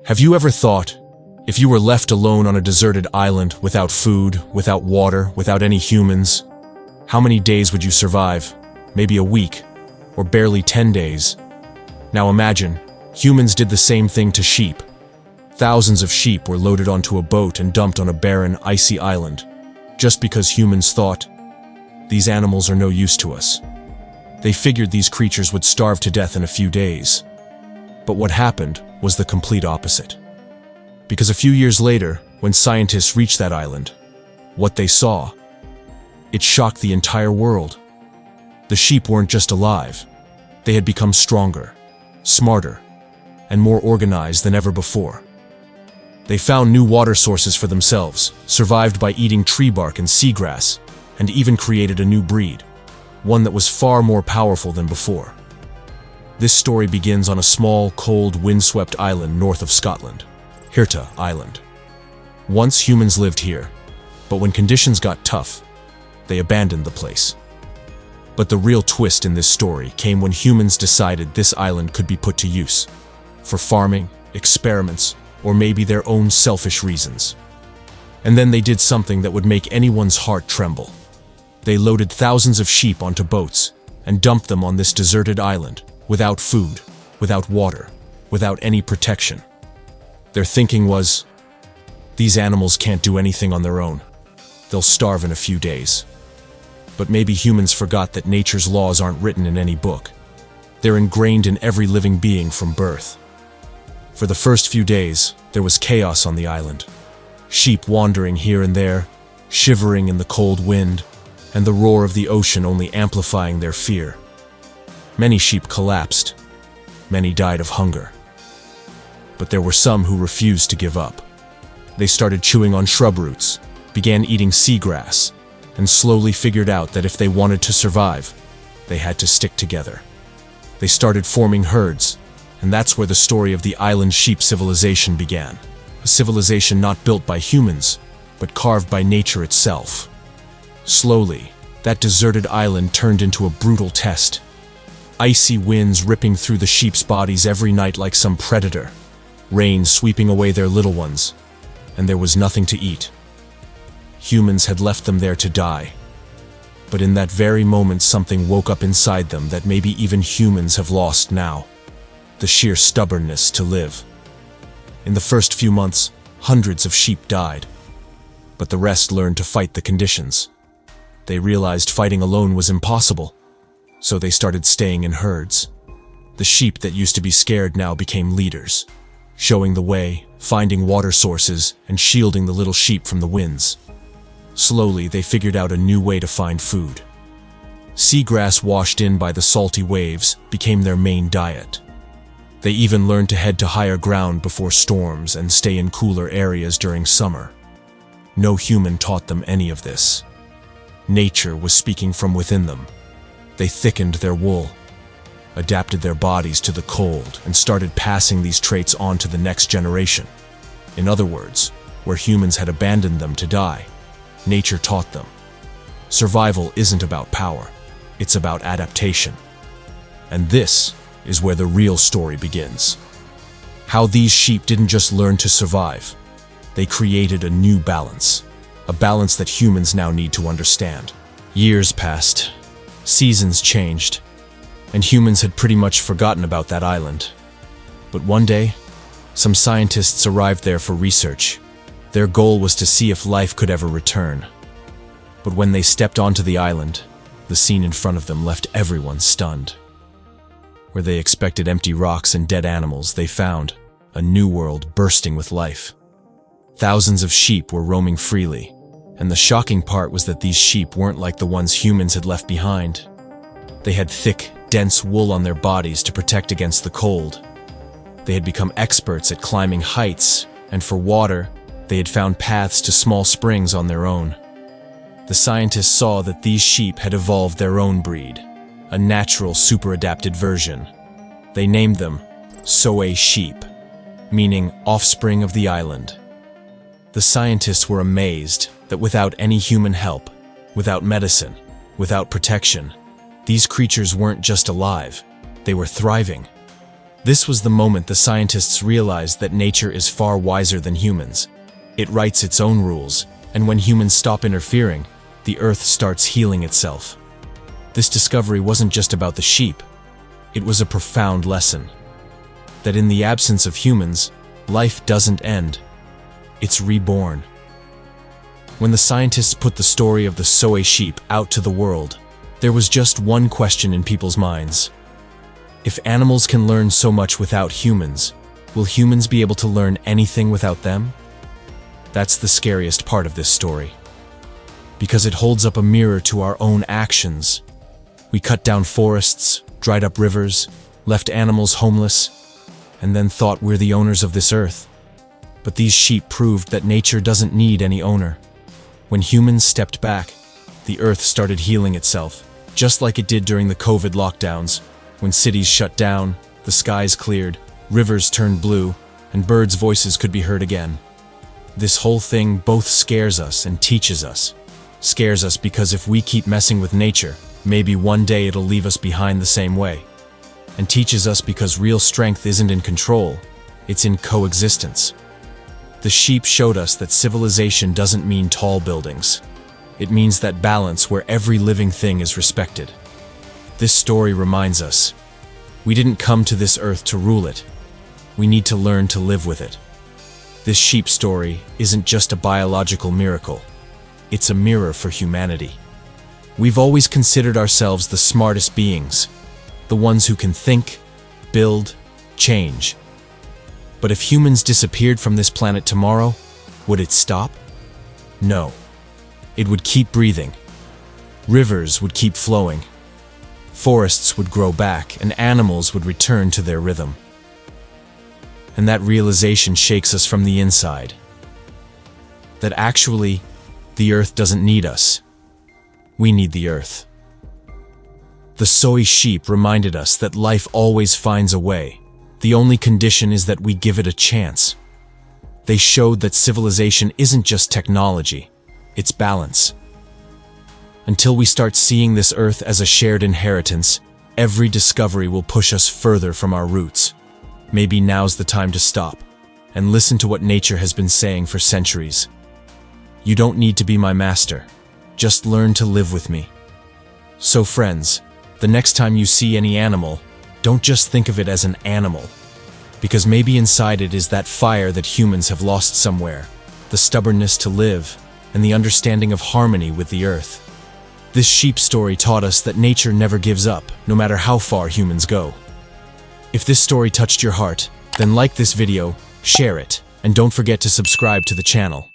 Have you ever thought, if you were left alone on a deserted island without food, without water, without any humans, how many days would you survive? Maybe a week, or barely 10 days. Now imagine, humans did the same thing to sheep. Thousands of sheep were loaded onto a boat and dumped on a barren, icy island, just because humans thought, these animals are no use to us. They figured these creatures would starve to death in a few days. But what happened was the complete opposite. Because a few years later, when scientists reached that island, what they saw, it shocked the entire world. The sheep weren't just alive. They had become stronger, smarter, and more organized than ever before. They found new water sources for themselves, survived by eating tree bark and seagrass, and even created a new breed, one that was far more powerful than before. This story begins on a small, cold, windswept island north of Scotland, Hirta Island. Once humans lived here, but when conditions got tough, they abandoned the place. But the real twist in this story came when humans decided this island could be put to use, for farming, experiments, or maybe their own selfish reasons. And then they did something that would make anyone's heart tremble. They loaded thousands of sheep onto boats and dumped them on this deserted island, without food, without water, without any protection. Their thinking was, these animals can't do anything on their own. They'll starve in a few days. But maybe humans forgot that nature's laws aren't written in any book. They're ingrained in every living being from birth. For the first few days, there was chaos on the island. Sheep wandering here and there, shivering in the cold wind, and the roar of the ocean only amplifying their fear. Many sheep collapsed. Many died of hunger. But there were some who refused to give up. They started chewing on shrub roots, began eating seagrass, and slowly figured out that if they wanted to survive, they had to stick together. They started forming herds, and that's where the story of the island sheep civilization began. A civilization not built by humans, but carved by nature itself. Slowly, that deserted island turned into a brutal test. Icy winds ripping through the sheep's bodies every night like some predator. Rain sweeping away their little ones, and there was nothing to eat. Humans had left them there to die. But in that very moment, something woke up inside them that maybe even humans have lost now. The sheer stubbornness to live. In the first few months, hundreds of sheep died. But the rest learned to fight the conditions. They realized fighting alone was impossible, so they started staying in herds. The sheep that used to be scared now became leaders, showing the way, finding water sources, and shielding the little sheep from the winds. Slowly, they figured out a new way to find food. Seagrass washed in by the salty waves became their main diet. They even learned to head to higher ground before storms and stay in cooler areas during summer. No human taught them any of this. Nature was speaking from within them. They thickened their wool, adapted their bodies to the cold, and started passing these traits on to the next generation. In other words, where humans had abandoned them to die, nature taught them. Survival isn't about power, it's about adaptation. And this is where the real story begins. How these sheep didn't just learn to survive, they created a new balance, a balance that humans now need to understand. Years passed, seasons changed, and humans had pretty much forgotten about that island. But one day, some scientists arrived there for research. Their goal was to see if life could ever return. But when they stepped onto the island, the scene in front of them left everyone stunned. Where they expected empty rocks and dead animals, they found a new world bursting with life. Thousands of sheep were roaming freely, and the shocking part was that these sheep weren't like the ones humans had left behind. They had thick, dense wool on their bodies to protect against the cold. They had become experts at climbing heights, and for water, they had found paths to small springs on their own. The scientists saw that these sheep had evolved their own breed, a natural super-adapted version. They named them Soay Sheep, meaning offspring of the island. The scientists were amazed that without any human help, without medicine, without protection, these creatures weren't just alive, they were thriving. This was the moment the scientists realized that nature is far wiser than humans. It writes its own rules, and when humans stop interfering, the earth starts healing itself. This discovery wasn't just about the sheep. It was a profound lesson. That in the absence of humans, life doesn't end. It's reborn. When the scientists put the story of the Soay sheep out to the world, there was just one question in people's minds. If animals can learn so much without humans, will humans be able to learn anything without them? That's the scariest part of this story. Because it holds up a mirror to our own actions. We cut down forests, dried up rivers, left animals homeless, and then thought we're the owners of this earth. But these sheep proved that nature doesn't need any owner. When humans stepped back, the earth started healing itself, just like it did during the COVID lockdowns, when cities shut down, the skies cleared, rivers turned blue, and birds' voices could be heard again. This whole thing both scares us and teaches us. Scares us because if we keep messing with nature, maybe one day it'll leave us behind the same way. And teaches us because real strength isn't in control, it's in coexistence. The sheep showed us that civilization doesn't mean tall buildings. It means that balance where every living thing is respected. This story reminds us, we didn't come to this earth to rule it. We need to learn to live with it. This sheep story isn't just a biological miracle. It's a mirror for humanity. We've always considered ourselves the smartest beings, the ones who can think, build, change. But if humans disappeared from this planet tomorrow, would it stop? No. It would keep breathing. Rivers would keep flowing. Forests would grow back, and animals would return to their rhythm. And that realization shakes us from the inside. That actually, the earth doesn't need us. We need the earth. The Soay sheep reminded us that life always finds a way. The only condition is that we give it a chance. They showed that civilization isn't just technology, it's balance. Until we start seeing this earth as a shared inheritance, every discovery will push us further from our roots. Maybe now's the time to stop and listen to what nature has been saying for centuries. You don't need to be my master. Just learn to live with me. So friends, the next time you see any animal, don't just think of it as an animal, because maybe inside it is that fire that humans have lost somewhere, the stubbornness to live, and the understanding of harmony with the earth. This sheep story taught us that nature never gives up, no matter how far humans go. If this story touched your heart, then like this video, share it, and don't forget to subscribe to the channel.